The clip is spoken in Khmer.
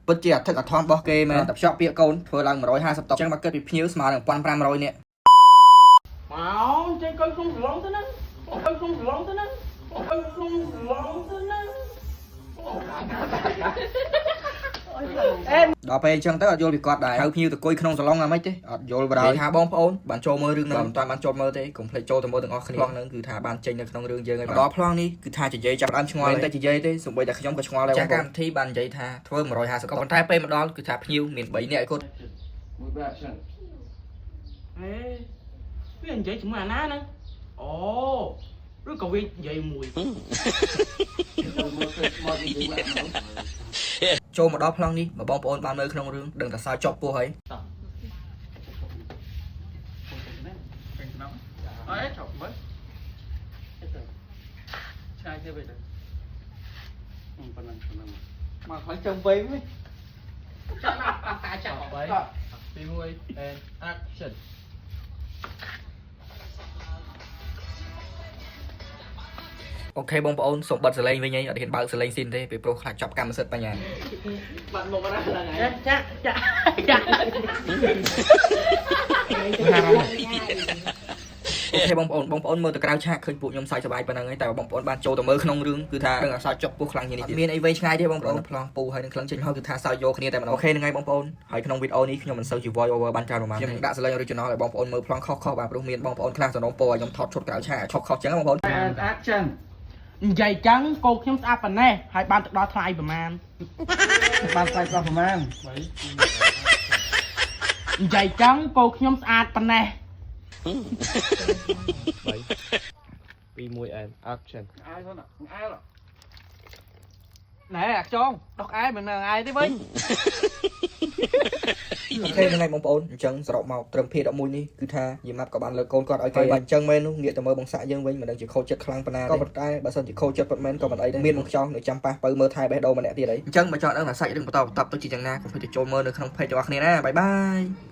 ពិតជាអធិកអធមរបស់គេមែនតែភ្ជាប់ពាក្យកូនធ្វើឡើង150តុកចឹងមកគិតពីភ្ញៀវស្មើនឹង1500នាក់មកចេញកូនក្នុងសឡុងទៅហ្នឹងកូនក្នុងសឡុងទៅហ្នឹងកូនក្នុងសឡុងទៅហ្នឹងដល់ពេលអញ្ចឹងទៅអត់យល់ពីគាត់ដែរហៅភ្ញៀវទៅគួយក្នុងសាឡុងអាម៉េចទេអត់យល់បណ្ដោយថាបងប្អូនបានចូលមើលរឿងហ្នឹងមិនតាន់បានចូលមើលទេកុំភ្លេចចូលទៅមើលទាំងអស់គ្នាហ្នឹងគឺថាបានចេញនៅក្នុងរឿងយើងហើយដល់ប្លង់នេះគឺថានិយាយចាប់ដើមឆ្ងល់តែនិយាយទេសូម្បីតែខ្ញុំក៏ឆ្ងល់ដែរចាស់កម្មវិធីបាននិយាយថាធ្វើ150ក៏ប៉ុន្តែពេលមកដល់គឺថាភ្ញៀវមាន3នាក់ឯគាត់មួយបែបចឹងវានិយាយជាមួយអាណាហ្នឹងអូឬក៏វានិយាយមួយចូលមកដល់ប្លង់នេះមកបងប្អូនបានមើលក្នុងរឿងដឹងតែសើចចប់ពោះហើយអេចប់មើលឆ្ងាយទេវិញប៉ុណ្ណឹងមកខ្លាំងចង់វិញចាំដាក់តាចាំ3 2 1 and actionអូខេបងប្អូនសូមបិទសលេងវិញឯងអត់ហ៊ានបើកសលេងស៊ីនទេពីព្រោះខ្លាចចាប់កម្មសិទ្ធិបញ្ញាបាត់មកណាស់ចាចាអូខេបងប្អូនមើលទៅក្រៅឆាកឃើញពួកខ្ញុំសើចសប្បាយប៉ុណ្ណឹងហើយតែបងប្អូនបានចូលទៅមើលក្នុងរឿងគឺថារឿងអាសើចចប់ពោះខ្លាំងជាងនេះមានអីវែងឆ្ងាយទេបងប្អូនប្លង់ពូហើយនឹងខ្លាំងចេញមកគឺថាសើចយកគ្នាតែម្ដងអូខេហ្នឹងហើយបងប្អូនហើយក្នុងវីដេអូនេះខ្ញុំមិនសូវជា voice over បានច្រើនប្រហែលខ្ញុំដាក់សលេង original ឲ្យបងប្អូនមើលប្លង់ខុសបាទព្រោះមានបងប្អូនខ្លះសនំពោឲ្យខ្ញុំថតឈុតក្រៅឆាកខុសចឹងបងប្អូន action និយាយចឹងកូនខ្ញុំស្អាតប៉ុណ្ណេះហើយបានទៅដល់ថ្លៃប្រហែលបានថ្លៃប្រហែលនិយាយចឹងកូនខ្ញុំស្អាតប៉ុណ្ណេះ3 2 1 and action អាយហ្នឹងអាយណែអាចងដុសអាយមិននៅអាយទេវិញអូខេហ្នឹងហើយបងប្អូនអញ្ចឹងសរុបមកត្រឹមភាគ11នេះគឺថាយាម៉ាប់ក៏បានលើកកូនគាត់ឲ្យគេបាទអញ្ចឹងមែននោះងាកទៅមើលបងសាក់យើងវិញមិនដឹងជាខូចចិត្តខ្លាំងប៉ុណ្ណាក៏ប៉ុន្តែបើសិនជាខូចចិត្តប៉ុតមែនក៏មិនអីដែរមានមកខ្ចោះនៅចាំប៉ះបើមើលថែបេះដូងម្នាក់ទៀតអីអញ្ចឹងបើចង់ដឹងថាសាច់រឿងបន្តទៅជាយ៉ាងណាកុំភ្លេចចូលមើលនៅក្នុង page របស់គ្នាណាបាយបាយ